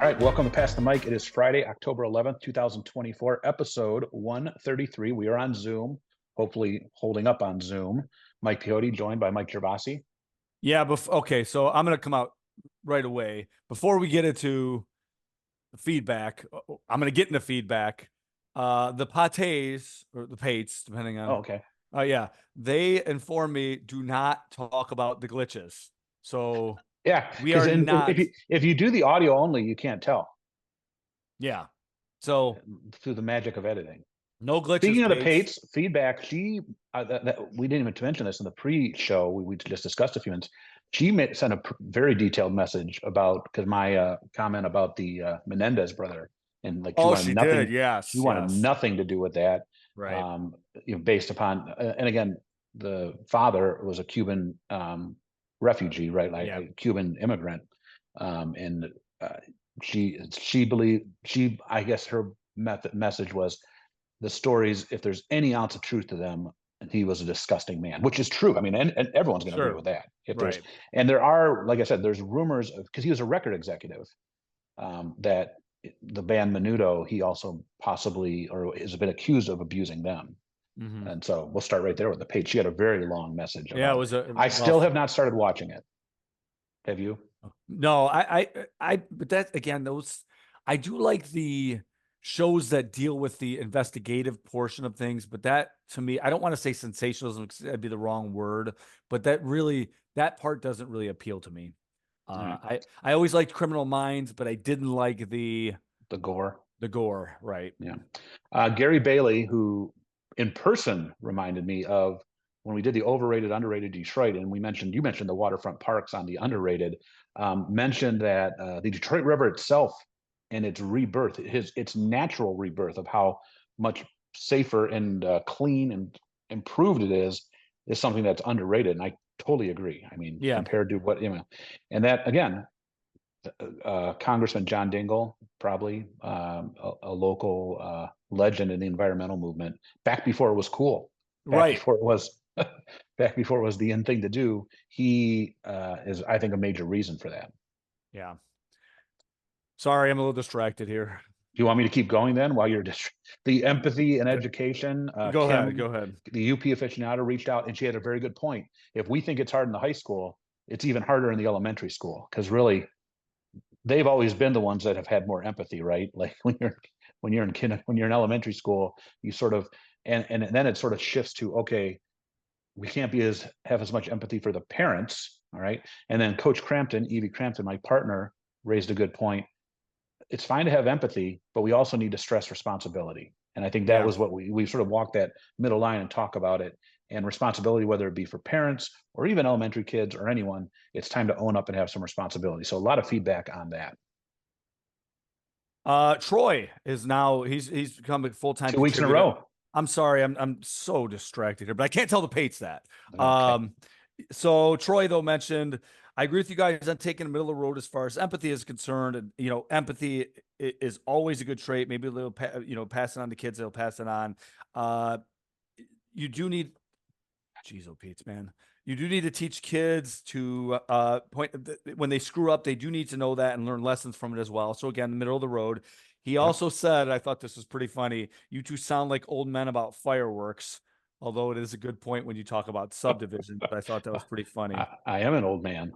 All right, welcome to Pass the Mic. It is Friday, October 11th, 2024, episode 133. We are on Zoom, hopefully holding up on Zoom. Mike Piotti, joined by Mike Gervasi. Yeah, okay, so I'm going to come out right away. Before we get into the feedback, I'm going to get into feedback. The Pates, or the Pates, depending on. Oh, okay. Yeah, they inform me, do not talk about the glitches. So Yeah, we because are not. if you do the audio only, you can't tell Yeah. So through the magic of editing. no glitches. Speaking of the Pates feedback, we didn't even mention this in the pre-show. We just discussed a few minutes. She sent a very detailed message about, because my comment about the Menendez brother, and like she did. Yes. she wanted nothing to do with that. Right. Based upon, and again, the father was a Cuban refugee, right? Like a Cuban immigrant, and she believed I guess her message was the stories, if there's any ounce of truth to them, he was a disgusting man, which is true. I mean, and everyone's going to agree with that. And there are, like I said, there's rumors because he was a record executive, that the band Menudo, he also possibly or has been accused of abusing them. Mm-hmm. And so we'll start right there with the page. She had a very long message. Yeah, I still have not started watching it. Have you? No, but that again, I do like the shows that deal with the investigative portion of things, but that to me, I don't want to say sensationalism because that'd be the wrong word, but that part doesn't really appeal to me. I always liked Criminal Minds, but I didn't like the gore. The gore, right? Yeah. Gary Bailey, who in person reminded me of when we did the Overrated, Underrated Detroit, and you mentioned the waterfront parks on the Underrated, mentioned that the Detroit River itself and its rebirth, its natural rebirth of how much safer and clean and improved it is something that's underrated. And I totally agree. I mean, compared to what, and that again, Congressman John Dingell, probably a local legend in the environmental movement, back before it was cool, before it was the in thing to do. He is, I think, a major reason for that. Yeah. Sorry, I'm a little distracted here. Do you want me to keep going then while you're the empathy and education? Go ahead. The UP aficionado reached out and she had a very good point. If we think it's hard in the high school, it's even harder in the elementary school, because really they've always been the ones that have had more empathy, right? Like when you're in elementary school, you sort of, and then it sort of shifts to, okay, we can't have as much empathy for the parents. All right. And then Coach Evie Crampton, my partner, raised a good point. It's fine to have empathy, but we also need to stress responsibility. And I think that was what we sort of walk that middle line and talk about it. And responsibility, whether it be for parents or even elementary kids or anyone, it's time to own up and have some responsibility. So a lot of feedback on that. Troy is now he's become a full-time 2 weeks in a row. I'm sorry, I'm so distracted here, but I can't tell the Pates that. Okay. So Troy though mentioned, I agree with you guys on taking the middle of the road as far as empathy is concerned. And, empathy is always a good trait. Maybe they'll, pass it on to kids. They'll pass it on. You do need, Pates, man. You do need to teach kids to when they screw up, they do need to know that and learn lessons from it as well. So again, the middle of the road. He also said, I thought this was pretty funny, you two sound like old men about fireworks. Although it is a good point when you talk about subdivision, but I thought that was pretty funny. I am an old man.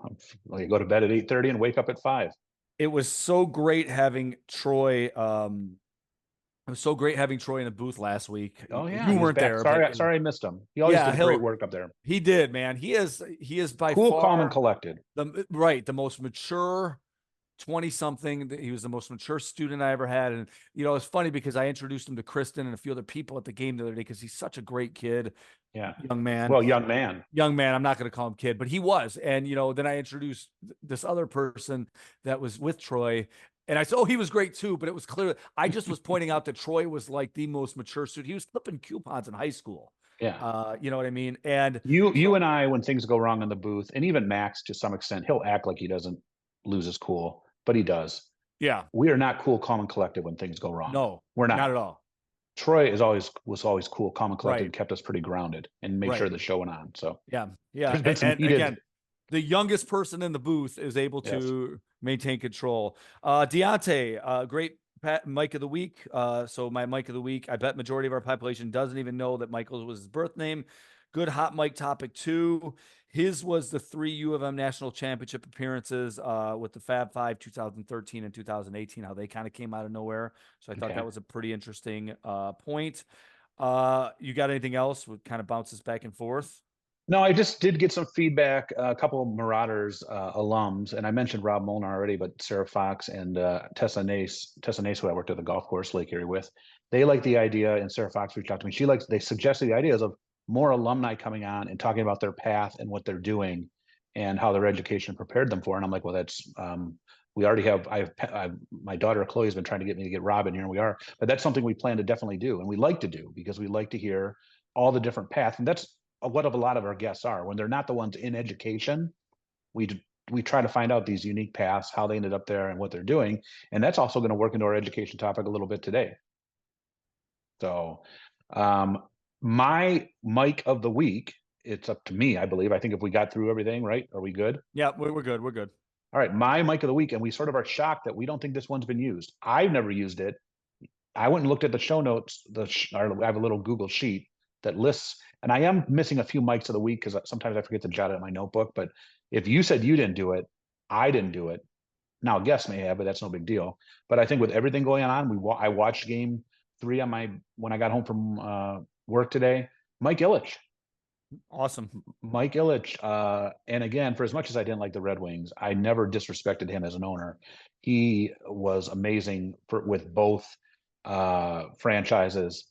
I go to bed at 8:30 and wake up at 5. It was so great having Troy. It was so great having Troy in the booth last week. Oh yeah, you weren't there. Sorry, I missed him. He always did great work up there. He did, man. He is by cool, far calm, and collected. The most mature 20-something. He was the most mature student I ever had. And, it's funny because I introduced him to Kristen and a few other people at the game the other day because he's such a great kid. Yeah. Young man. Well, young man. I'm not going to call him kid, but he was. And, then I introduced this other person that was with Troy. And I said, oh, he was great too. But it was clear. I just was pointing out that Troy was like the most mature student. He was flipping coupons in high school. Yeah. You know what I mean? And you and I, when things go wrong in the booth, and even Max to some extent, he'll act like he doesn't lose his cool, but he does. Yeah. We are not cool, calm, and collected when things go wrong. No, we're not. Not at all. Troy was always cool, calm, and collected, and kept us pretty grounded and made sure the show went on. So yeah. There's been some heated the youngest person in the booth is able Yes. to maintain control. Deontay, great Mike of the week. So my Mike of the week, I bet majority of our population doesn't even know that Michael was his birth name. Good hot mic topic too. His was the 3 U of M national championship appearances with the Fab Five 2013 and 2018, how they kind of came out of nowhere. So I thought Okay. that was a pretty interesting point. You got anything else? What kind of bounces back and forth? No, I just did get some feedback. A couple of Marauders alums, and I mentioned Rob Molnar already, but Sarah Fox and Tessa Nace, who I worked at the golf course Lake Erie with, they like the idea. And Sarah Fox reached out to me. They suggested the ideas of more alumni coming on and talking about their path and what they're doing and how their education prepared them for. And I'm like, well, that's we already have. My daughter Chloe has been trying to get me to get Rob in here, and we are. But that's something we plan to definitely do, and we like to do because we like to hear all the different paths, and that's what a lot of our guests are. When they're not the ones in education, we try to find out these unique paths, how they ended up there, and what they're doing, and that's also going to work into our education topic a little bit today. So, my mic of the week, it's up to me, I believe. I think if we got through everything, right? Are we good? Yeah, we're good. We're good. All right, my mic of the week, and we sort of are shocked that we don't think this one's been used. I've never used it. I went and looked at the show notes. I have a little Google sheet that lists, and I am missing a few mics of the week because sometimes I forget to jot it in my notebook. But if you said you didn't do it, I didn't do it. Now, a guest may have, but that's no big deal. But I think with everything going on, I watched Game 3 on my when I got home from work today. Mike Ilitch, Awesome. Mike Ilitch, and again, for as much as I didn't like the Red Wings, I never disrespected him as an owner. He was amazing with both franchises.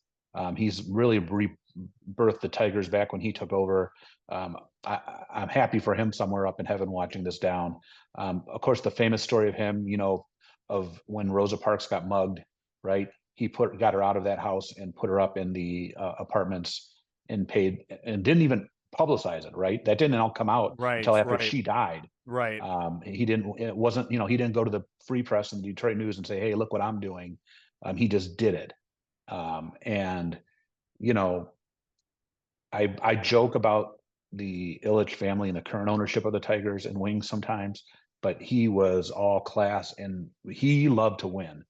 He's really rebirthed the Tigers back when he took over. I'm happy for him somewhere up in heaven watching this down. Of course, the famous story of him, of when Rosa Parks got mugged, right? He got her out of that house and put her up in the apartments and paid and didn't even publicize it, right? That didn't all come out Right, until after right, she died. right. He didn't, it wasn't, he didn't go to the free press and the Detroit News and say, hey, look what I'm doing. He just did it. And, you know, I joke about the Ilitch family and the current ownership of the Tigers and Wings sometimes, but he was all class and he loved to win.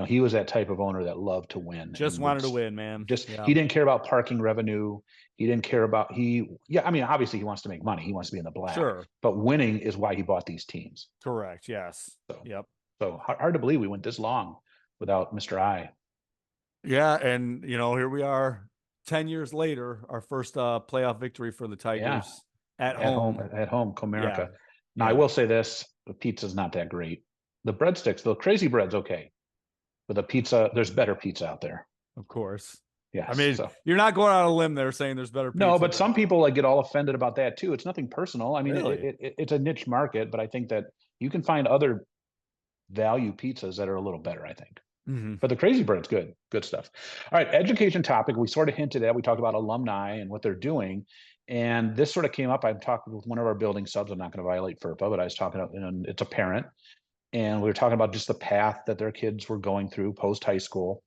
He was that type of owner that loved to win Just and would wanted to win, man. just, Yeah, he didn't care about parking revenue. He didn't care about, yeah, I mean, obviously he wants to make money. He wants to be in the black, sure. but winning is why he bought these teams. Correct. Yes. So, Yep. so hard to believe we went this long without Mr. I. Yeah, and here we are 10 years later, our first playoff victory for the Yeah. Tigers at home. At home, Yeah. Comerica. Now I Yeah, will say this, the pizza's not that great. The breadsticks, the crazy bread's okay. But the pizza, there's better pizza out there. of course. I Yes. mean, So you're not going on a limb there saying there's better no, pizza but than some people like get all offended about that too. It's nothing personal. I mean, really. it's a niche market, but I think that you can find other value pizzas that are a little better, I think. Hmm. But the crazy bread's good stuff. All right, education topic. We sort of hinted at. We talked about alumni and what they're doing, and this sort of came up. I'm talking with one of our building subs. I'm not going to violate FERPA, but I was talking about, and it's a parent, and we were talking about just the path that their kids were going through post high school,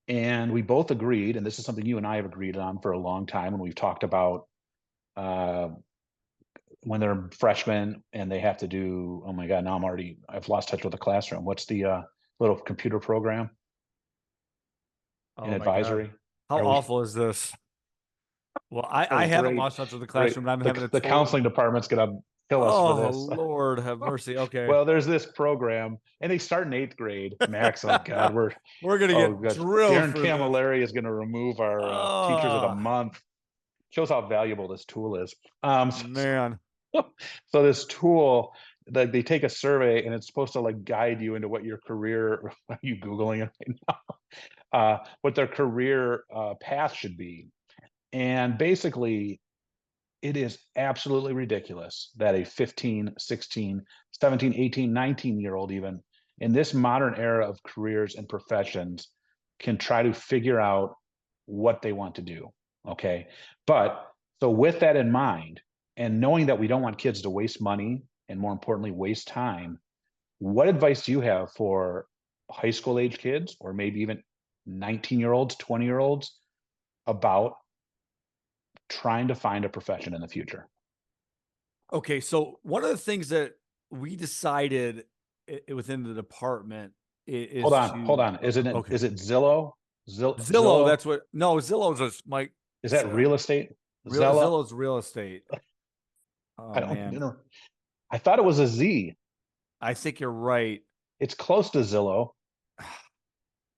and we both agreed, and this is something you and I have agreed on for a long time, and we've talked about uh, when they're freshmen and they have to do. Oh my God, now I've lost touch with the classroom. What's the little computer program in Oh my God. advisory? How Are we? awful is this? Well, I Oh, haven't great, lost touch with the great. classroom and I'm having a The total. counseling department's gonna kill us for Oh, this. Lord have mercy. Okay. Well, there's this program, and they start in eighth grade. Max, oh God, We're gonna oh get God, drilled Darren for this. Camilleri is gonna remove our teachers of the Oh, month. Shows how valuable this tool is. man. So this tool, like they take a survey, and it's supposed to like guide you into what your career. Are you googling it right now? What their career path should be, and basically it is absolutely ridiculous that a 15, 16, 17, 18, 19-year old, even in this modern era of careers and professions, can try to figure out what they want to do. Okay. But so, with that in mind, and knowing that we don't want kids to waste money and more importantly, waste time, what advice do you have for high school age kids or maybe even 19-year-olds, 20-year-olds about trying to find a profession in the future? Okay, so one of the things that we decided within the department is Hold to on. Is it okay. is it Zillow? Zillow, Zillow? that's what no, Zillow's a Mike. Is It's that a real estate? Zella? Zillow's real estate. I Oh don't man, know. I thought it was a Z. I think you're right. It's close to Zillow.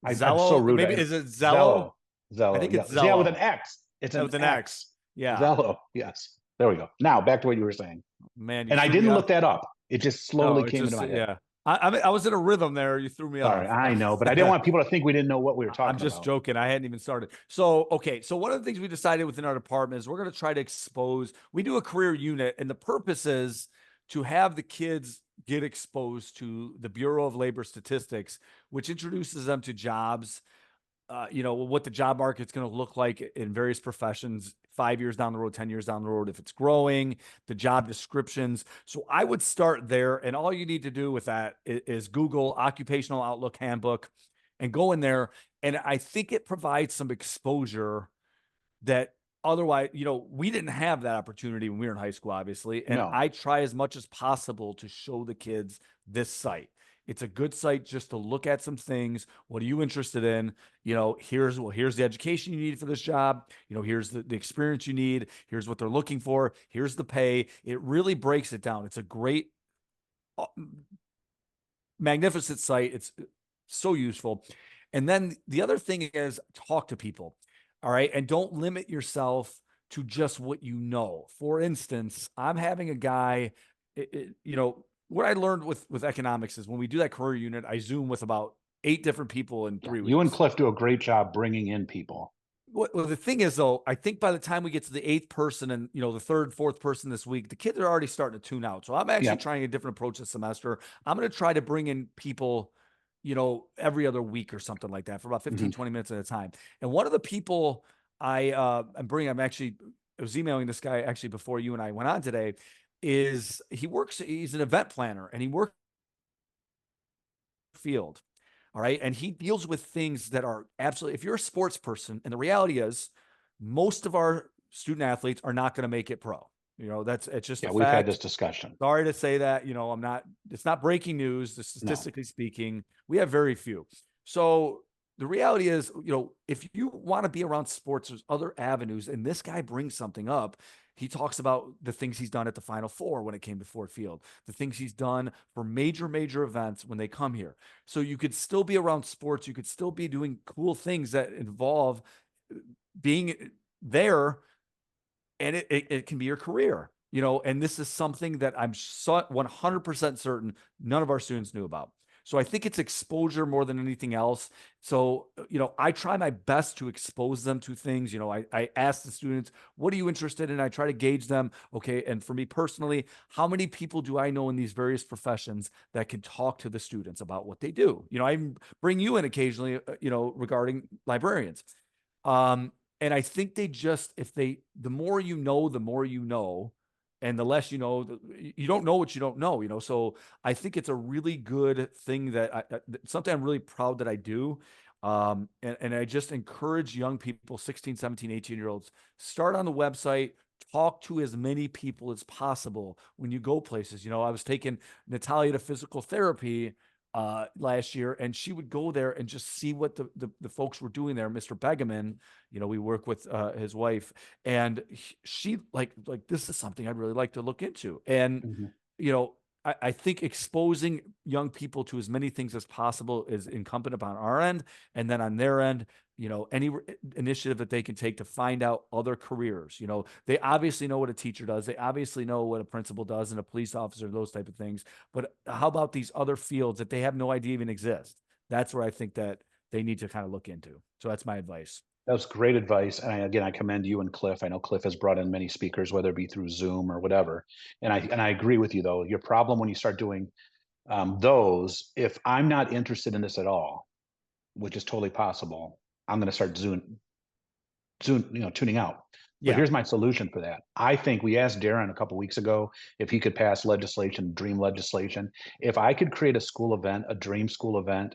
I'm so Zello, rude. maybe is it Zello? Zello. I Zello. think Yeah. it's Yeah, with an Zello. X. It's an With an X. X. Yeah. Zello. Yes. There we go. Now back to what you were saying. Man, you And I threw me didn't off. look that up. It just slowly No, it came into just my head. yeah. I mean, I was in a rhythm there. You threw me Sorry, off. I know, but I didn't want people to think we didn't know what we were I'm talking just about. joking. I hadn't even started. So, okay. So, one of the things we decided within our department is we're going to try to expose, we do a career unit, and the purpose is to have the kids get exposed to the Bureau of Labor Statistics, which introduces them to jobs, what the job market's going to look like in various professions 5 years down the road, 10 years down the road, if it's growing, the job descriptions. So I would start there. And all you need to do with that is Google Occupational Outlook Handbook and go in there. And I think it provides some exposure that otherwise, we didn't have that opportunity when we were in high school, obviously. And No. I try as much as possible to show the kids this site. It's a good site just to look at some things. What are you interested in? Here's the education you need for this job. Here's the experience you need. Here's what they're looking for. Here's the pay. It really breaks it down. It's a great, uh, magnificent site. It's so useful. And then the other thing is talk to people. All right. And don't limit yourself to just what you know. For instance, I'm having a guy, what I learned with economics is when we do that career unit, I Zoom with about 8 different people in Yeah. three You and weeks. Cliff do a great job bringing in people. Well, the thing is, though, I think by the time we get to the eighth person and the third, fourth person this week, the kids are already starting to tune out. So I'm actually Yeah. trying a different approach this semester. I'm going to try to bring in people, every other week or something like that for about 15, Hmm. 20 minutes at a time. And one of the people I'm actually, I was emailing this guy actually before you and I went on today, he's an event planner and he works field. All right. And he deals with things that are absolutely, if you're a sports person, and the reality is most of our student athletes are not going to make it pro. It's just a Yeah, we've had fact. this discussion. Sorry to say that, it's not breaking news. No. Statistically speaking, we have very few. So the reality is, if you want to be around sports, there's other avenues. And this guy brings something up. He talks about the things he's done at the Final Four when it came to Ford Field, the things he's done for major events when they come here. So you could still be around sports. You could still be doing cool things that involve being there, and it can be your career. And this is something that I'm 100% certain none of our students knew about. So I think it's exposure more than anything else. So, I try my best to expose them to things. I ask the students, what are you interested in? I try to gauge them. Okay. And for me personally, how many people do I know in these various professions that can talk to the students about what they do? I bring you in occasionally, regarding librarians. Um, and I think the more you know, the more you know, and the less you know, you don't know what you don't know. So I think it's a really good thing something I'm really proud that I do. And I just encourage young people, 16, 17, 18 year olds, start on the website, talk to as many people as possible when you go places. I was taking Natalia to physical therapy last year, and she would go there and just see what the folks were doing there. Mr. Begeman, we work with his wife, and she like this is something I'd really like to look into. And Hmm. you know, I think exposing young people to as many things as possible is incumbent upon our end, and then on their end, any initiative that they can take to find out other careers. They obviously know what a teacher does, they obviously know what a principal does, and a police officer, those type of things. But how about these other fields that they have no idea even exist? That's where I think that they need to kind of look into. So that's my advice. That was great advice. And again, I commend you and Cliff. I know Cliff has brought in many speakers, whether it be through Zoom or whatever. And I agree with you though. Your problem when you start doing those, if I'm not interested in this at all, which is totally possible, I'm going to start tuning out. But Yeah. here's my solution for that. I think we asked Darren a couple weeks ago if he could pass legislation, dream legislation. If I could create a school event, a dream school event,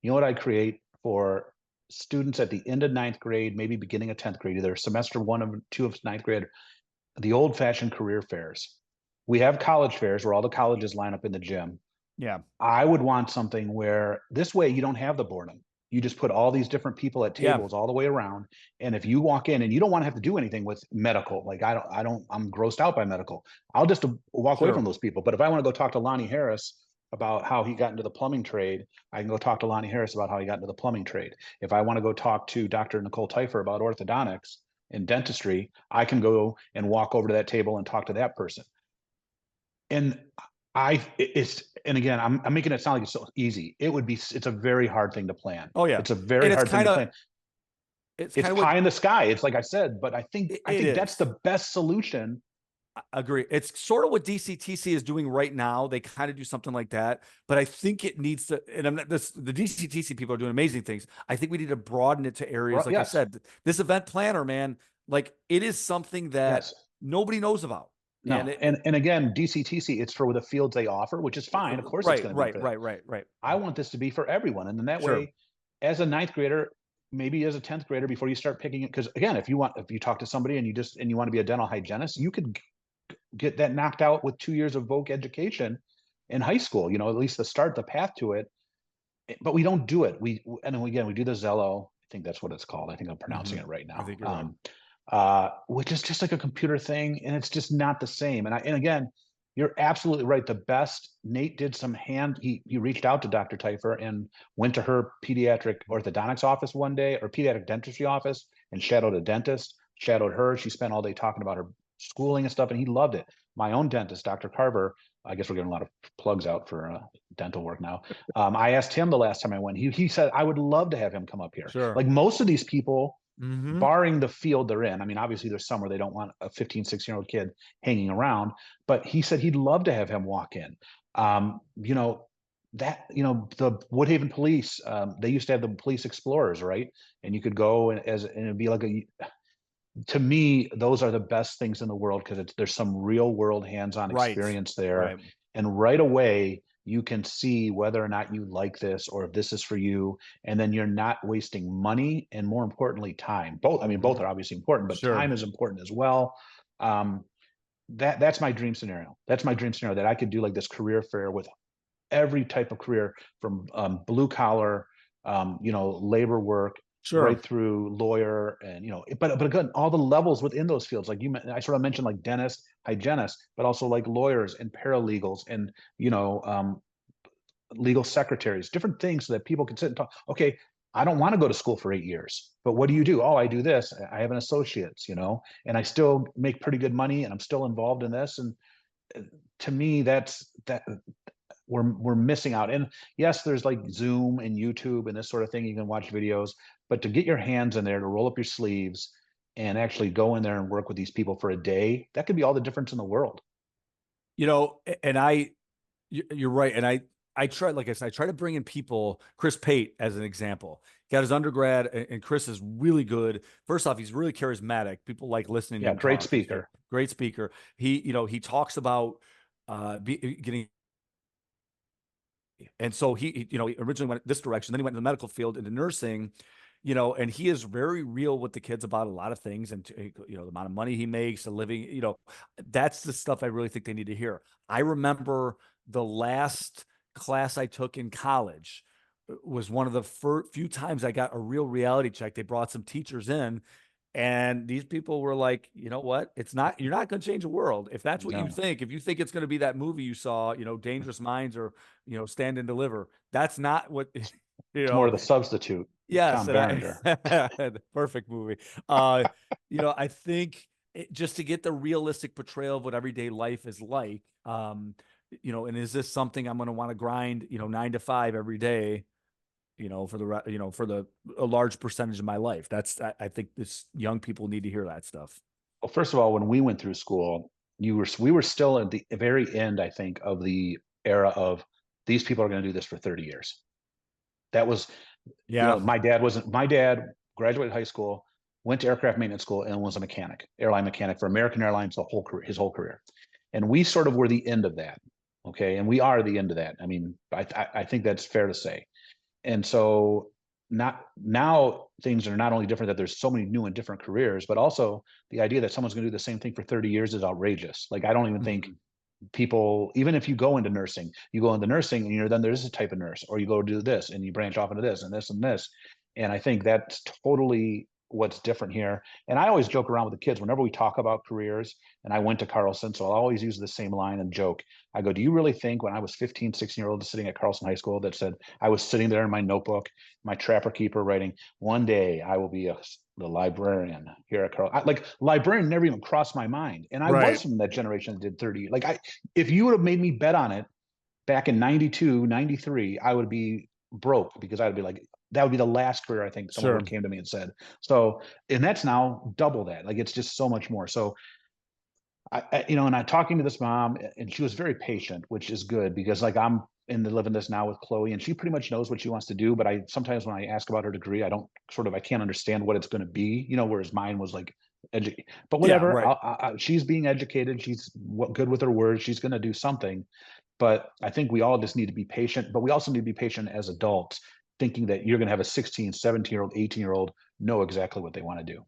you know what I'd create for students at the end of ninth grade, maybe beginning of 10th grade, either semester one of two of ninth grade, the old fashioned career fairs. we have college fairs where all the colleges line up in the gym. Yeah. I would want something where this way you don't have the boredom. You just put all these different people at Yeah. tables all the way around. And if you walk in and you don't want to have to do anything with medical, like I'm grossed out by medical. I'll just walk away from Sure. those people. But if I want to go talk to Lonnie Harris about how he got into the plumbing trade, I can go talk to Lonnie Harris about how he got into the plumbing trade. If I want to go talk to Dr. Nicole Teifer about orthodontics and dentistry, I can go and walk over to that table and talk to that person. And it's, and again, I'm making it sound like it's so easy. It's a very hard thing to plan. Oh yeah. It's a very And hard thing to plan. it's It's kind of what pie in the sky. It's like I said, but I it think that's is. the best solution. I agree. It's sort of what DCTC is doing right now. They kind of do something like that, but I think it needs to. And I'm not this. The DCTC people are doing amazing things. I think we need to broaden it to areas, like I Yes, said. This event planner, man, like it is something that yes. nobody knows about, and No, and again, DCTC, it's for the fields they offer, which is fine. Of course, it's right, going to be right, for that. right, right, right. I want this to be for everyone, and then that Sure. way, as a ninth grader, maybe as a 10th grader, before you start picking it, because again, if you talk to somebody and you want to be a dental hygienist, you could get that knocked out with 2 years of voc education in high school. You know, at least the path to it. But we don't do it. And again, we do the Zello. I think that's what it's called. I think I'm pronouncing it right I now. think you're right. Which is just like a computer thing, and it's just not the same. And again, you're absolutely right. The best Nate did some he reached out to Dr. Teifer and went to her pediatric orthodontics office one day, or pediatric dentistry office, and shadowed a dentist, shadowed her. She spent all day talking about her schooling and stuff, and he loved it. My own dentist, Dr. Carver, I guess we're getting a lot of plugs out for dental work now. I asked him the last time I went. He said I would love to have him come up here. Sure. Like most of these people, Mm-hmm. barring the field they're in. I mean, obviously there's some where they don't want a 15, 16-year-old kid hanging around, but he said he'd love to have him walk in. You know, the Woodhaven police, they used to have the police explorers, right? And you could go and it'd be like to me, those are the best things in the world because there's some real world hands-on Right. experience there. Right. And right away, you can see whether or not you like this or if this is for you. And then you're not wasting money and more importantly, time. Both, I mean, both Mm-hmm. are obviously important, but Sure. time is important as well. That's my dream scenario. That's my dream scenario that I could do like this career fair with every type of career from blue collar, labor work Sure. right through lawyer and but again all the levels within those fields like I sort of mentioned like dentists, hygienists, but also like lawyers and paralegals and legal secretaries, different things so that people can sit and talk. Okay, I don't want to go to school for 8 years, but what do you do? Oh, I do this. I have an associate's, and I still make pretty good money and I'm still involved in this. And to me, that we're missing out. And yes, there's like Zoom and YouTube and this sort of thing. You can watch videos, but to get your hands in there, to roll up your sleeves and actually go in there and work with these people for a day, that could be all the difference in the world. And you're right. And I try, like I said, I try to bring in people, Chris Pate as an example. He got his undergrad, and Chris is really good. First off, he's really charismatic. People like listening to Yeah, him great talk. He's a speaker. great speaker. He talks about getting, and so he originally went this direction, then he went in the medical field into nursing, and he is very real with the kids about a lot of things, and the amount of money he makes, a living, that's the stuff I really think they need to hear. I remember the last class I took in college was one of the few times I got a real reality check. They brought some teachers in, and these people were like, you know what? You're not going to change the world. If that's what you No, think, if you think it's going to be that movie you saw, Dangerous Minds or, Stand and Deliver, that's not what, you it's more know, of the substitute with yes. Tom And Berenger. the perfect movie. I think just to get the realistic portrayal of what everyday life is like, and is this something I'm going to want to grind, 9 to 5 every day, for a large percentage of my life. I think this young people need to hear that stuff. Well, first of all, when we went through school, we were still at the very end, I think, of the era of these people are going to do this for 30 years. That was, Yeah. my dad graduated high school, went to aircraft maintenance school, and was a mechanic, airline mechanic for American Airlines his whole career. And we sort of were the end of that. Okay. And we are the end of that. I mean, I think that's fair to say. And so not now things are not only different that there's so many new and different careers, but also the idea that someone's going to do the same thing for 30 years is outrageous. Like I don't even think Mhm. people, even if you go into nursing, and then there's a type of nurse, or you go do this and you branch off into this and this and this. And I think that's totally what's different here. And I always joke around with the kids whenever we talk about careers, and I went to Carlson, so I'll always use the same line and joke. I go, do you really think when I was 15, 16-year-old sitting at Carlson High School that said I was sitting there in my notebook, my trapper keeper, writing, one day I will be the librarian here at Carlson? Like, librarian never even crossed my mind. And I Right. was from that generation that did 30. Like, if you would have made me bet on it back in 92, 93, I would be broke, because I'd be like, that would be the last career I think someone would Sure. came to me and said. So, and that's now double that. Like, it's just so much more. So and I talking to this mom, and she was very patient, which is good, because like I'm in the living this now with Chloe, and she pretty much knows what she wants to do. But I sometimes when I ask about her degree, I can't understand what it's going to be, whereas mine was like, but Yeah. whatever. Right. She's being educated. She's good with her words. She's going to do something. But I think we all just need to be patient, but we also need to be patient as adults, thinking that you're going to have a 16, 17-year-old, 18-year-old know exactly what they want to do.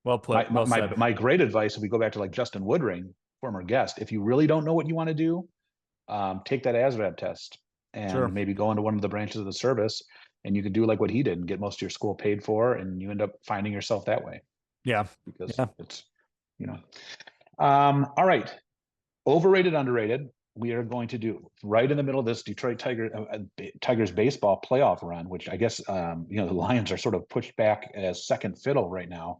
Well put. Well said. My great advice, if we go back to like Justin Woodring, former guest, if you really don't know what you want to do, take that ASVAB test Sure. and maybe go into one of the branches of the service, and you can do like what he did and get most of your school paid for, and you end up finding yourself that way, Yeah. because Yeah. it's, you know. All right. Overrated, underrated. We are going to do right in the middle of this Tigers baseball playoff run, which I guess the Lions are sort of pushed back as second fiddle right now.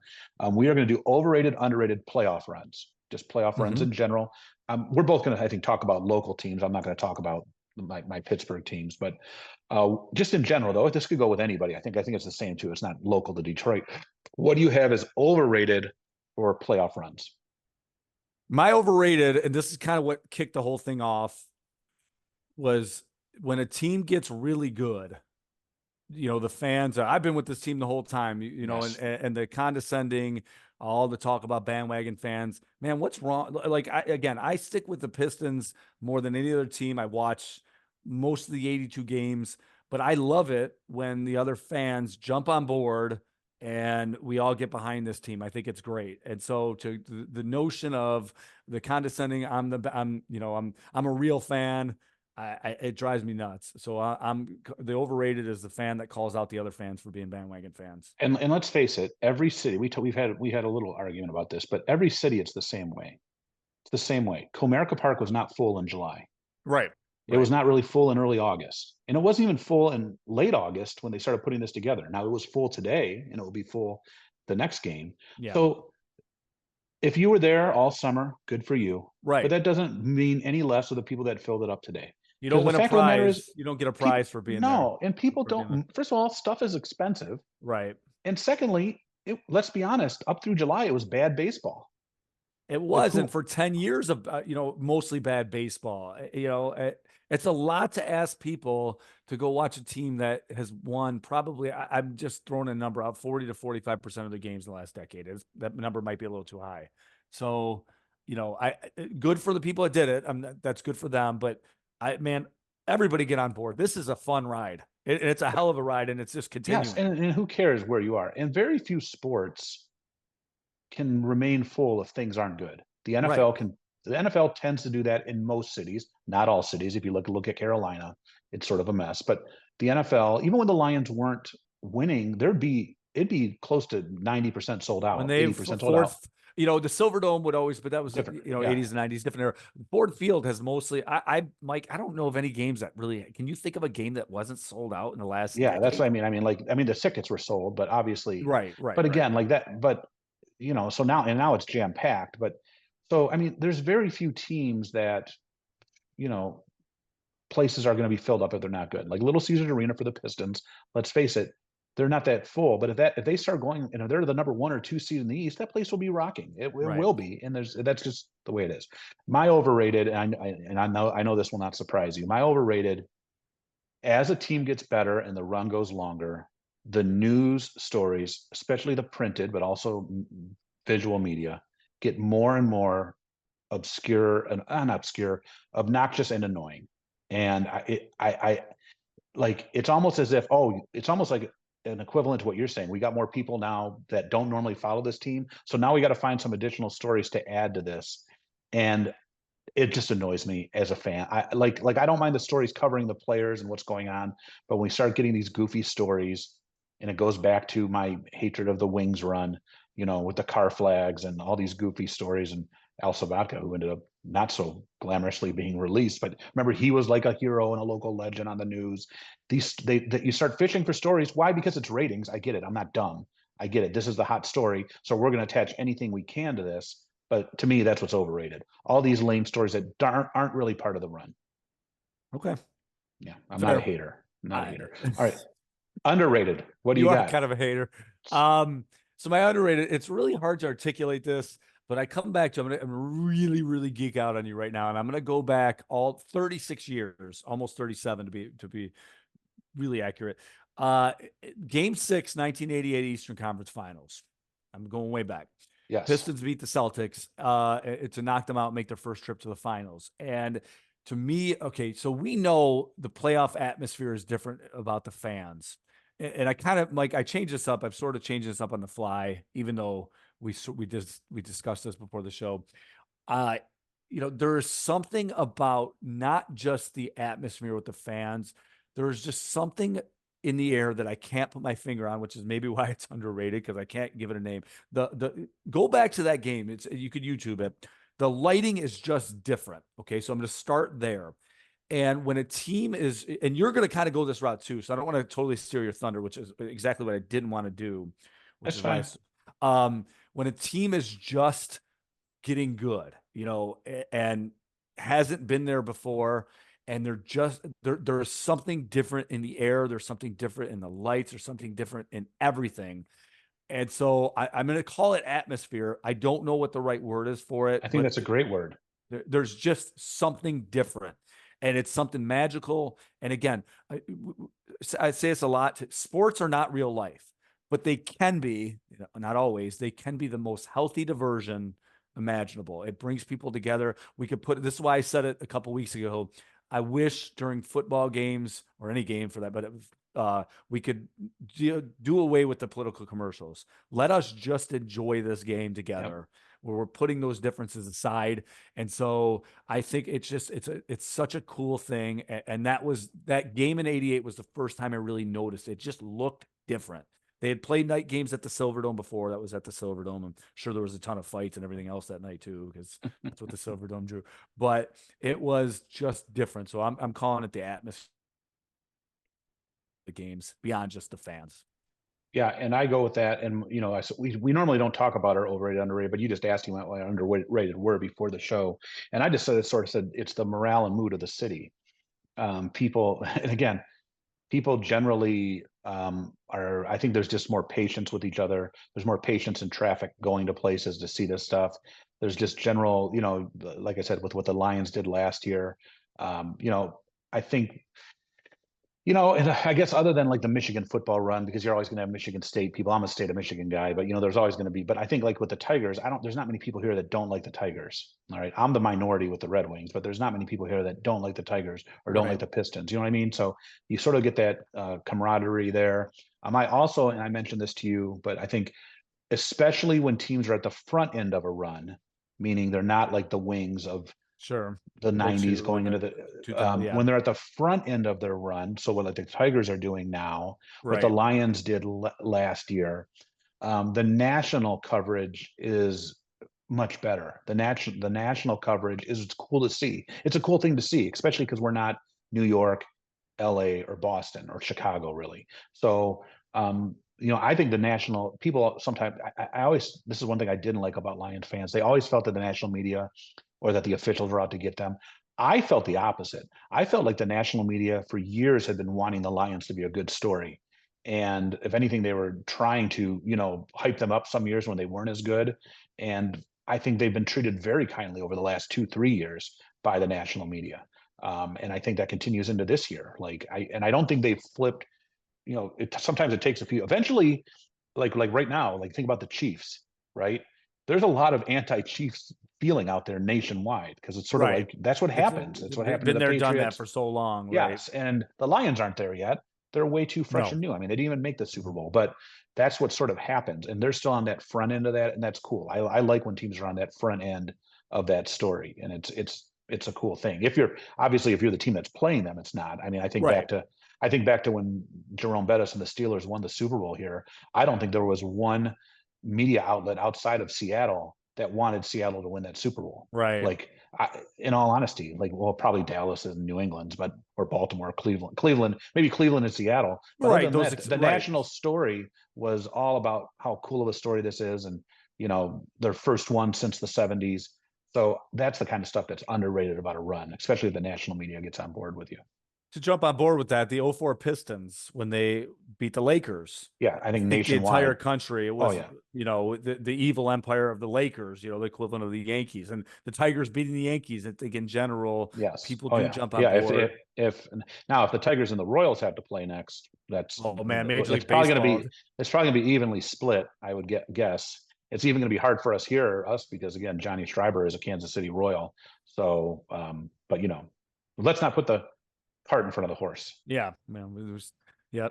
We are going to do overrated, underrated playoff runs, just playoff runs Hmm. in general. We're both going to, I think, talk about local teams. I'm not going to talk about my Pittsburgh teams, but just in general, though, this could go with anybody. I think it's the same too. It's not local to Detroit. What do you have as overrated for playoff runs? My overrated, and this is kind of what kicked the whole thing off, was when a team gets really good. The fans are, I've been with this team the whole time, Yes. and the condescending, all the talk about bandwagon fans. Man, what's wrong? Like, I stick with the Pistons more than any other team. I watch most of the 82 games, but I love it when the other fans jump on board and we all get behind this team. I think it's great. And so to the notion of the condescending, I'm a real fan. It drives me nuts. So I'm the overrated is the fan that calls out the other fans for being bandwagon fans. And let's face it, every city we had a little argument about this, but every city it's the same way. It's the same way. Comerica Park was not full in July. Right. It was Right. not really full in early August, and it wasn't even full in late August when they started putting this together. Now it was full today, and it will be full the next game. Yeah. So if you were there all summer, good for you. But Right. that doesn't mean any less of the people that filled it up today. You don't Because the win a fact of the matter is, prize. You don't get a people prize for being there. no, and people For being there. don't. First of all, stuff is expensive. Right. And secondly, let's be honest, up through July, it was bad baseball. It Like wasn't who? for 10 years of, mostly bad baseball. It's a lot to ask people to go watch a team that has won probably, I'm just throwing a number out, 40 to 45% of the games in the last decade. That number might be a little too high. So, good for the people that did it. That's good for them. But man, everybody get on board. This is a fun ride. It's a hell of a ride, and it's just Yes, continuing. and who cares where you are? And very few sports can remain full if things aren't good. The Right. NFL can. The NFL tends to do that in most cities, not all cities. If you look at Carolina, it's sort of a mess. But the NFL, even when the Lions weren't winning, it'd be close to 90% sold When out, they 80% sold out. fourth, the Silver Dome would always, but that was Different, yeah. 80s and 90s, different era. Ford Field has mostly. Mike, I don't know of any games that really. Can you think of a game that wasn't sold out in the last Yeah, that's what decade? I mean. I mean, the tickets were sold, but obviously, Right, right, but right, again, like that, but so now it's jam packed. But so I mean, there's very few teams that you know places are going to be filled up if they're not good. Like Little Caesars Arena for the Pistons. Let's face it, they're not that full. But if they start going, they're the number 1 or 2 seed in the East, that place will be rocking. It right. will be, and that's just the way it is. My overrated, and I know this will not surprise you. My overrated, as a team gets better and the run goes longer, the news stories, especially the printed, but also visual media, get more and more obscure and unobscure, obnoxious and annoying. And I like it's almost as if it's almost like an equivalent to what you're saying. We got more people now that don't normally follow this team, so now we got to find some additional stories to add to this. And it just annoys me as a fan. I I don't mind the stories covering the players and what's going on, but when we start getting these goofy stories, and it goes back to my hatred of the Wings run, with the car flags and all these goofy stories, and Al Sabatka, who ended up not so glamorously being released, but remember he was like a hero and a local legend on the news. You start fishing for stories. Why? Because it's ratings. I get it. I'm not dumb. I get it. This is the hot story, so we're going to attach anything we can to this. But to me, that's what's overrated. All these lame stories that aren't really part of the run. Okay, Yeah, I'm not a fair. hater. I'm not a I, hater. All right, underrated. What do you you are got? kind of a hater. So my underrated, it's really hard to articulate this, but I come back to I'm really, really geek out on you right now. And I'm gonna go back all 36 years, almost 37 to be really accurate. Uh Game 6, 1988 Eastern Conference Finals. I'm going way back. Yes, Pistons beat the Celtics to knock them out, make their first trip to the finals. And to me, okay, so we know the playoff atmosphere is different about the fans. And I kind of like I changed this up. I've sort of changed this up on the fly, even though we discussed this before the show. Uh, there is something about not just the atmosphere with the fans. There's just something in the air that I can't put my finger on, which is maybe why it's underrated because I can't give it a name. The Go back to that game. You could YouTube it. The lighting is just different. Okay, so I'm going to start there. And when a team is, and you're going to kind of go this route too, so I don't want to totally steer your thunder, which is exactly what I didn't want to do, which that's is why fine. when a team is just getting good, and hasn't been there before. And there's something different in the air. There's something different in the lights. There's something different in everything. And so I'm going to call it atmosphere. I don't know what the right word is for I it, think but that's a great word. there's just something different. And it's something magical. And again, I say this a lot. Sports are not real life, but they can be, not always, they can be the most healthy diversion imaginable. It brings people together. We could put this is why I said it a couple weeks ago. I wish during football games or any game for that, but we could do away with the political commercials. Let us just enjoy this game Yep. together where we're putting those differences aside. And so I think it's such a cool thing. And that game in 88 was the first time I really noticed it just looked different. They had played night games at the Silverdome before. That was at the Silverdome. I'm sure there was a ton of fights and everything else that night too, because that's what the Silverdome drew. But it was just different. So I'm calling it the atmosphere of the games beyond just the fans. Yeah, and I go with that. And we normally don't talk about our overrated, underrated, but you just asked me what underrated were before the show, and I just sort of said it's the morale and mood of the city. People, and again, people generally are. I think there's just more patience with each other. There's more patience in traffic going to places to see this stuff. There's just general, like I said, with what the Lions did last year. Um, you know, I think and I guess other than like the Michigan football run, because you're always going to have Michigan State people. I'm a state of Michigan guy, but there's always going to be. But I think like with the Tigers, there's not many people here that don't like the Tigers. All right, I'm the minority with the Red Wings, but there's not many people here that don't like the Tigers or don't like Right. the Pistons. You know what I mean? So you sort of get that camaraderie there. I also, and I mentioned this to you, but I think especially when teams are at the front end of a run, meaning they're not like the wings of Sure. the Oh 90s two going and into the the 2000. Yeah. when they're at the front end of their run, so what like the Tigers are doing now, what the Right. Lions did last year, the national coverage is much better. The national coverage is it's cool to see. It's a cool thing to see, especially because we're not New York, LA, or Boston or Chicago really. So I think the national people sometimes I always this is one thing I didn't like about Lions fans. They always felt that the national media or that the officials were out to get them. I felt the opposite. I felt like the national media for years had been wanting the Lions to be a good story. And if anything, they were trying to, hype them up some years when they weren't as good. And I think they've been treated very kindly over the last 2, 3 years by the national media. And I think that continues into this year. I don't think they've flipped, sometimes it takes a few, eventually, like right now, like think about the Chiefs, right? There's a lot of anti-Chiefs feeling out there nationwide because it's sort of Right. like that's what It's happens. It's what happened to been the there, done that Patriots. for so long, right? Yes, and the Lions aren't there yet. They're way too fresh No. and new. I mean, they didn't even make the Super Bowl, but that's what sort of happens, and they're still on that front end of that, and that's cool. I like when teams are on that front end of that story, and it's it's a cool thing. If you're obviously if you're the team that's playing them, it's not. I mean, Right. I think back to when Jerome Bettis and the Steelers won the Super Bowl here. I don't think there was one media outlet outside of Seattle that wanted Seattle to win that Super Bowl. Right. Like, in all honesty, like, well, probably Dallas and New England, but or Baltimore, Cleveland, maybe Cleveland and Seattle. But other Right. than that, the Right. national story was all about how cool of a story this is, and their first one since the '70s. So that's the kind of stuff that's underrated about a run, especially if the national media gets on board with you. To jump on board with that, the '04 Pistons, when they beat the Lakers, Yeah, I I think think the entire nationwide. country, it Oh was, yeah, the evil empire of the Lakers, the equivalent of the Yankees, and the Tigers beating the Yankees. I think in general, yes. people Oh do yeah, jump on yeah. board. If now if the Tigers and the Royals have to play next, Oh man, Major it's League probably going to Baseball. be evenly split. I would guess it's even going to be hard for us here, because again, Johnny Schreiber is a Kansas City Royal. So, but let's not put the cart in front of the horse. Yeah, man, it was, yeah.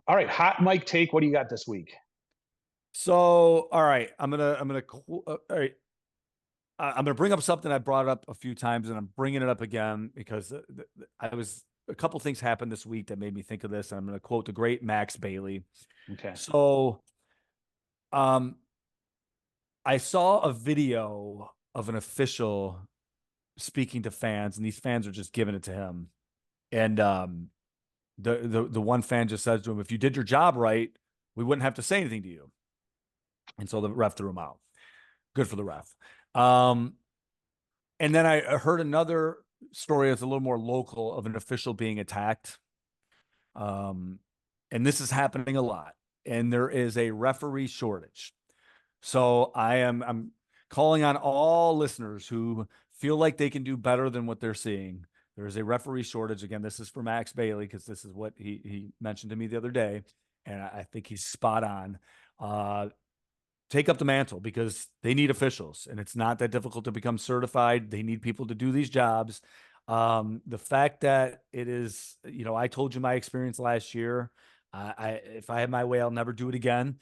All right, hot mic take. What do you got this week? So, all right, all right. I'm gonna bring up something I brought up a few times, and I'm bringing it up again because I was a couple things happened this week that made me think of this. And I'm gonna quote the great Max Bailey. Okay. So, um, I saw a video of an official speaking to fans, and these fans are just giving it to him. And the one fan just says to him, "If you did your job right, we wouldn't have to say anything to you." And so the ref threw him out. Good for the ref. Um, and then I heard another story that's a little more local of an official being attacked. Um, and this is happening a lot. And there is a referee shortage. So I'm calling on all listeners who feel like they can do better than what they're seeing. There is a referee shortage. Again, this is for Max Bailey because this is what he mentioned to me the other day, and I think he's spot on. Take up the mantle because they need officials, and it's not that difficult to become certified. They need people to do these jobs. The fact that it is, I told you my experience last year. If I had my way, I'll never do it again.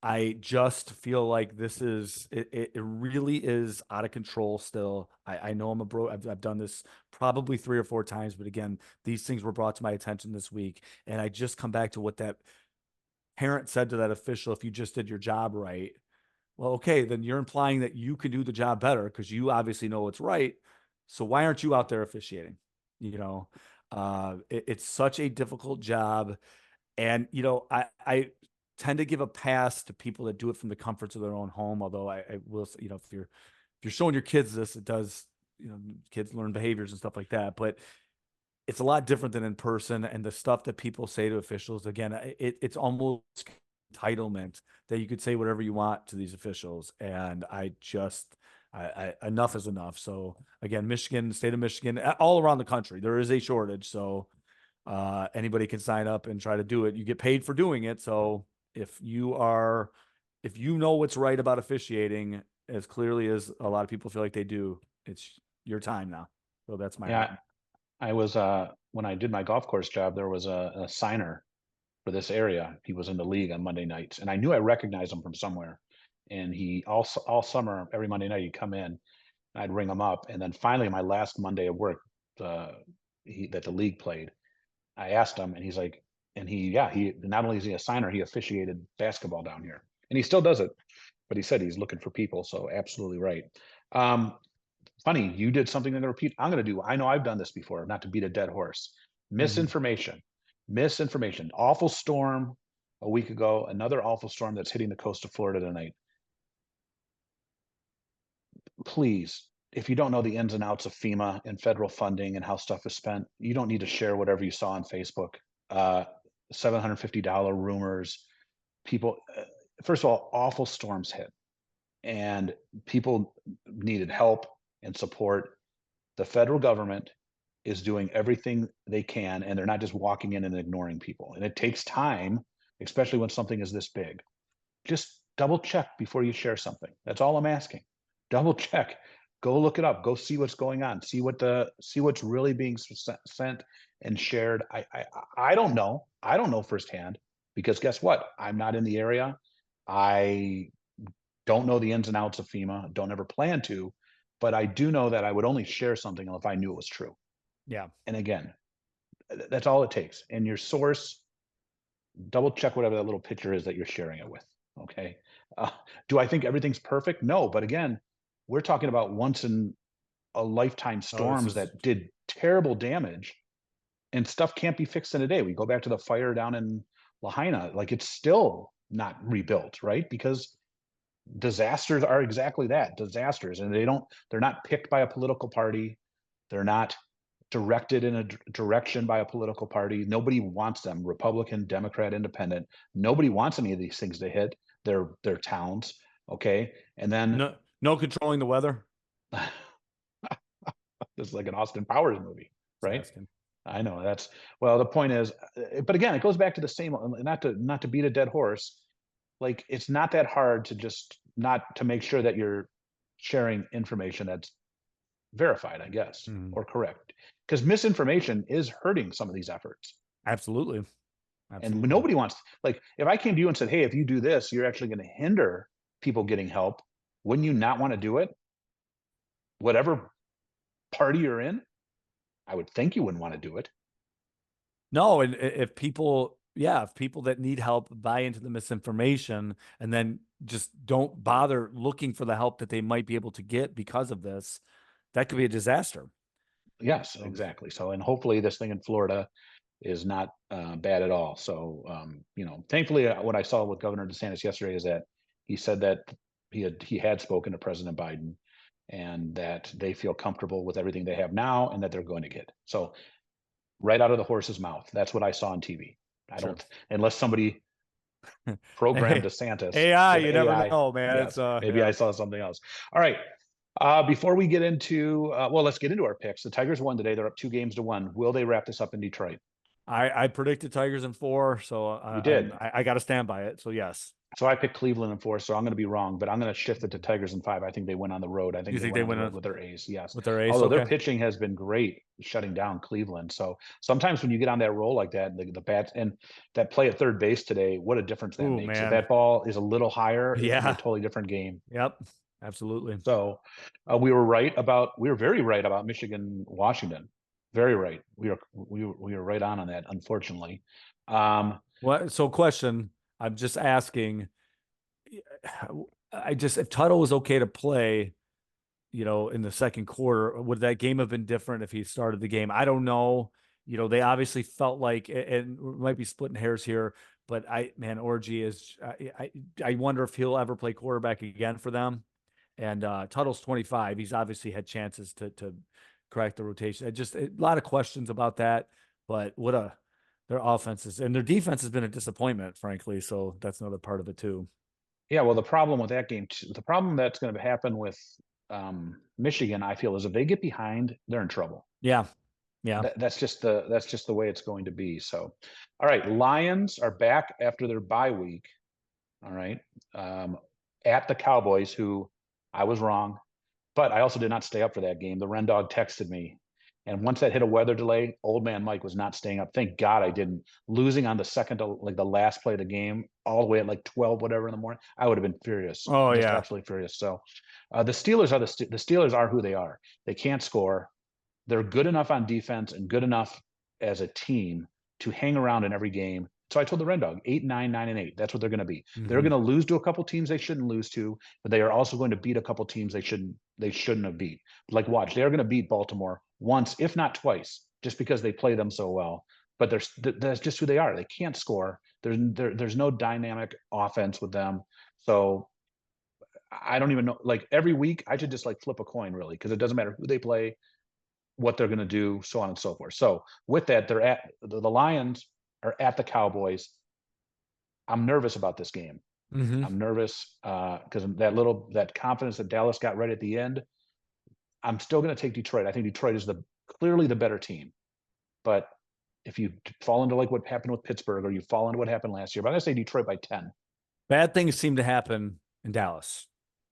I just feel like this is it really is out of control still. I know I'm a bro. I've done this probably 3 or 4 times, but again, these things were brought to my attention this week, and I just come back to what that parent said to that official. If you just did your job right, well, okay, then you're implying that you can do the job better because you obviously know what's right. So why aren't you out there officiating? You know, it's such a difficult job. And I tend to give a pass to people that do it from the comforts of their own home. Although I will, if you're showing your kids this, it does, kids learn behaviors and stuff like that. But it's a lot different than in person. And the stuff that people say to officials, again, it's almost entitlement that you could say whatever you want to these officials. And enough is enough. So again, Michigan, state of Michigan, all around the country, there is a shortage. So anybody can sign up and try to do it. You get paid for doing it. So if you know what's right about officiating as clearly as a lot of people feel like they do, it's your time now. So that's my Yeah, hot. I was when I did my golf course job, there was a signer for this area. He was in the league on Monday nights, and I knew I recognized him from somewhere. And he all summer, every Monday night, he'd come in, and I'd ring him up. And then finally, my last Monday of work, uh, that the league played, I asked him, and he's like, and he not only is he a signer, he officiated basketball down here, and he still does it. But he said he's looking for people, so absolutely right. Um, Funny, you did something in the repeat. I'm going to do. I know I've done this before. Not to beat a dead horse. Mhm. Misinformation. Misinformation. Awful storm a week ago. Another awful storm that's hitting the coast of Florida tonight. Please, if you don't know the ins and outs of FEMA and federal funding and how stuff is spent, you don't need to share whatever you saw on Facebook. Uh, $750 rumors. People. First of all, awful storms hit, and people needed help and support. The federal government is doing everything they can, and they're not just walking in and ignoring people. And it takes time, especially when something is this big. Just double check before you share something. That's all I'm asking. Double check. Go look it up. Go see what's going on. See what's really being sent and shared. I don't know. I don't know firsthand, because guess what? I'm not in the area. I don't know the ins and outs of FEMA. Don't ever plan to. but I do know that I would only share something if I knew it was true. Yeah. And again, that's all it takes. And your source, double check whatever that little picture is that you're sharing it with. Okay. Uh, do I think everything's perfect? No. But again, we're talking about once in a lifetime Oh, this storms is that did terrible damage, and stuff can't be fixed in a day. We go back to the fire down in Lahaina, like it's still not rebuilt, right? Because disasters are exactly that, disasters, and they're not picked by a political party. They're not directed in a direction by a political party. Nobody wants them, Republican, Democrat, Independent. Nobody wants any of these things to hit their towns. Okay. And then no controlling the weather. it's like an Austin Powers movie, Just right? asking. I know that's, well, the point is, but again, it goes back to the same, not to beat a dead horse. Like it's not that hard to just not to make sure that you're sharing information that's verified, I guess, Mhm. or correct. Because misinformation is hurting some of these efforts. Absolutely. And Absolutely. nobody wants, like, if I came to you and said, hey, if you do this, you're actually going to hinder people getting help, wouldn't you not want to do it? Whatever party you're in, I would think you wouldn't want to do it. No, and if people, yeah, if people that need help buy into the misinformation and then just don't bother looking for the help that they might be able to get because of this, that could be a disaster. Yes, So exactly. So, and hopefully this thing in Florida is not bad at all. So, thankfully, what I saw with Governor DeSantis yesterday is that he said that he had spoken to President Biden, and that they feel comfortable with everything they have now, and that they're going to get. So, right out of the horse's mouth. That's what I saw on TV. I sure. don't, unless somebody programmed Hey, DeSantis AI, with you never AI. know, man. It's Yes, maybe yeah. I saw something else. All right. Before we get into, well, let's get into our picks. The Tigers won today. They're up 2 games to 1. Will they wrap this up in Detroit? I predicted Tigers in 4, so You I'm did. I got to stand by it. So yes. So I picked Cleveland in 4, so I'm going to be wrong, but I'm going to shift it to Mhm. Tigers in 5. I think they win on the road. I think You they think win they on the win road with their A's. Yes. with their ace? Although their Okay. pitching has been great shutting down Cleveland. So sometimes when you get on that roll like that, the bats and that play at third base today, what a difference that Ooh, makes. If man. that ball is a little higher, it can be a Yeah. totally different game. Yep. Absolutely. So we were very right about Michigan, Washington. Very right. We were right on that, unfortunately. Um, What? So, question. I'm just asking. I just if Tuttle was okay to play, in the second quarter, would that game have been different if he started the game? I don't know. They obviously felt like, and we might be splitting hairs here, but man, Orgy is. I wonder if he'll ever play quarterback again for them. And Tuttle's 25. He's obviously had chances to crack the rotation. Just a lot of questions about that, but their offenses and their defense has been a disappointment, frankly. So that's another part of it too. Yeah, well, the problem with that game, the problem that's going to happen with Michigan, I feel, is if they get behind, they're in trouble. Yeah, yeah. That's just the way it's going to be. So, all right, Lions are back after their bye week. All right, um, at the Cowboys, who I was wrong, but I also did not stay up for that game. The Ren Dog texted me, and once that hit a weather delay, old man Mike was not staying up. Thank God I didn't. Losing on the second to like the last play of the game, all the way at like 12 whatever in the morning, I would have been furious, Oh just yeah. absolutely furious. So, the Steelers are who they are. They can't score. They're good enough on defense and good enough as a team to hang around in every game. So I told the Red Dog 8, 9, 9, and 8. That's what they're going to be. They're Hmm. going to lose to a couple teams they shouldn't lose to, but they are also going to beat a couple teams they shouldn't have beat. Like watch, they are going to beat Baltimore once, if not twice, just because they play them so well. But that's just who they are. They can't score. There's no dynamic offense with them. So I don't even know. Like every week, I should just like flip a coin really because it doesn't matter who they play, what they're going to do, so on and so forth. So with that, they're at the Lions are at the Cowboys. I'm nervous about this game. Hmm. I'm nervous because that confidence that Dallas got right at the end. I'm still going to take Detroit. I think Detroit is clearly the better team. But if you fall into like what happened with Pittsburgh, or you fall into what happened last year, but I'm going to say Detroit by 10. Bad things seem to happen in Dallas.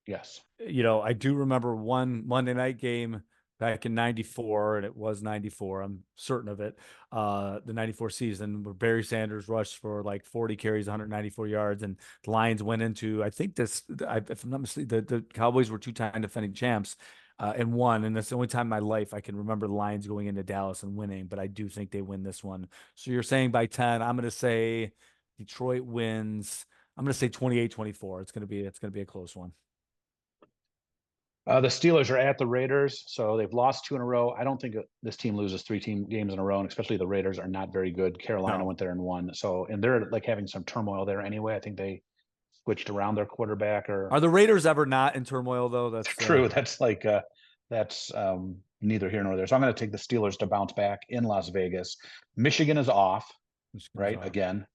Yes. I do remember one Monday night game back in 94, and it was 94. I'm certain of it. The 94 season where Barry Sanders rushed for like 40 carries, 194 yards, and the Lions went into, I think if I'm not mistaken, the Cowboys were two-time defending champs. and won. And that's the only time in my life I can remember the Lions going into Dallas and winning, but I do think they win this one. So you're saying by 10, I'm going to say Detroit wins. I'm going to say 28-24. It's going to be a close one. The Steelers are at the Raiders, so they've lost 2 in a row. I don't think this team loses 3 games in a row, and especially the Raiders are not very good. Carolina No. went there and won. So, and they're like having some turmoil there anyway. I think they switched around their quarterback or Are the Raiders ever not in turmoil though? That's true. That's neither here nor there. So I'm going to take the Steelers to bounce back in Las Vegas. Michigan is off, right? Again,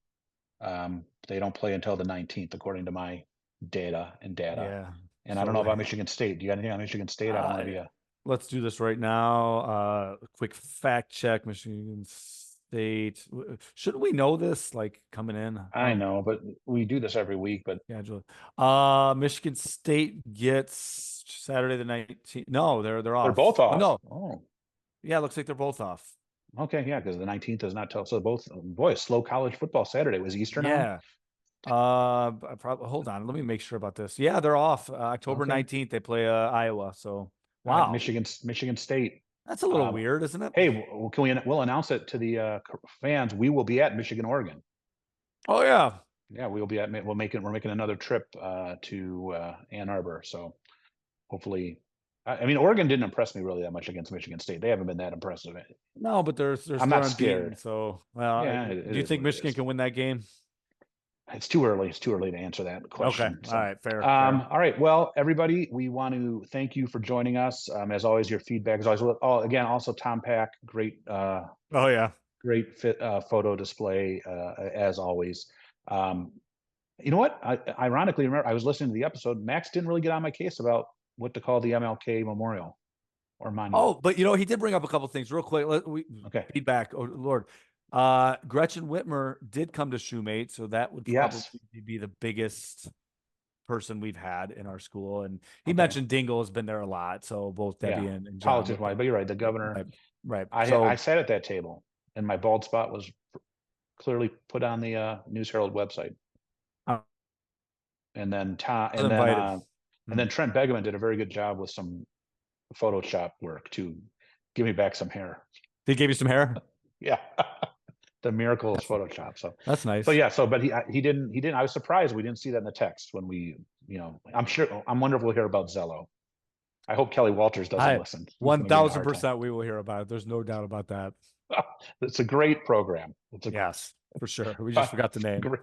they don't play until the 19th, according to my data. Yeah. And I don't know So about Michigan State. Do you got anything on Michigan State? I don't want to be a. let's do this right now. Quick fact check. Michigan State. Shouldn't we know this like coming in? I know, but we do this every week. But Schedule. Michigan State gets Saturday the 19th. No, they're off. they're both Oh, off. no. Oh, Yeah, it looks like they're both off. okay, yeah, because the 19th is not till. So both, boy, slow college football Saturday was Eastern on. Yeah. Probably hold on. Let me make sure about this. Yeah, they're off. October Okay. 19th, they play Iowa. So All wow. right, Michigan State. That's a little weird, isn't it? Hey, we'll announce it to the fans. We will be at Michigan, Oregon. Oh yeah. Yeah, we're making another trip to Ann Arbor. So hopefully, I mean, Oregon didn't impress me really that much against Michigan State. They haven't been that impressive. No, but they're I'm still not unbeaten. scared. So well, Yeah, do you think Michigan can win that game? It's too early. It's too early to answer that question. Okay. So, All right. Fair. all right. Well, everybody, we want to thank you for joining us. As always, your feedback is always. Oh, again, also Tom Pack, great. Oh yeah. Great fit photo display as always. You know what? Ironically, remember I was listening to the episode. Max didn't really get on my case about what to call the MLK Memorial or monument. Oh, but he did bring up a couple things real quick. Okay. Feedback. Oh Lord. Gretchen Whitmer did come to Shoemate, so that would probably be the biggest person we've had in our school. And he mentioned Dingle has been there a lot. So both Debbie and John. Politics wise, but you're right. The governor. Right. I sat at that table and my bald spot was clearly put on the News Herald website. And then and then Trent Begeman did a very good job with some Photoshop work to give me back some hair. He gave you some hair? Yeah. The miracle is Photoshop. So that's nice. So yeah, but he didn't. I was surprised we didn't see that in the text when we, I'm wondering if we'll hear about Zello. I hope Kelly Walters doesn't listen. 1000% we will hear about it. There's no doubt about that. It's a great program. Yes, for sure. We just forgot the name. All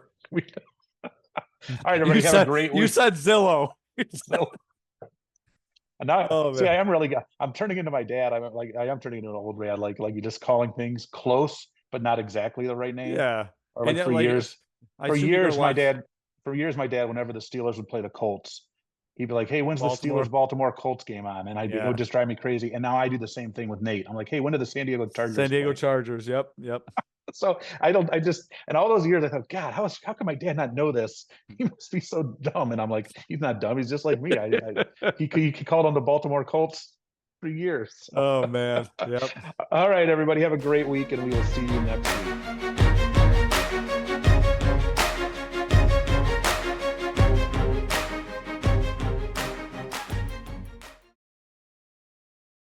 right, everybody, have a great week. You said Zillow. Now, see, I'm turning into my dad. I am turning into an old man. Like you just calling things close, but not exactly the right name. Yeah. Or like for years, my dad, whenever the Steelers would play the Colts, he'd be like, "Hey, when's the Steelers-Baltimore Colts game on?" And it would just drive me crazy. And now I do the same thing with Nate. I'm like, "Hey, when did the San Diego Chargers?" San Diego Chargers. Yep. So and all those years I thought, God, how can my dad not know this? He must be so dumb. And I'm like, he's not dumb. He's just like me. He called on the Baltimore Colts for years. Oh man. Yep. All right, everybody, have a great week, and we will see you next week.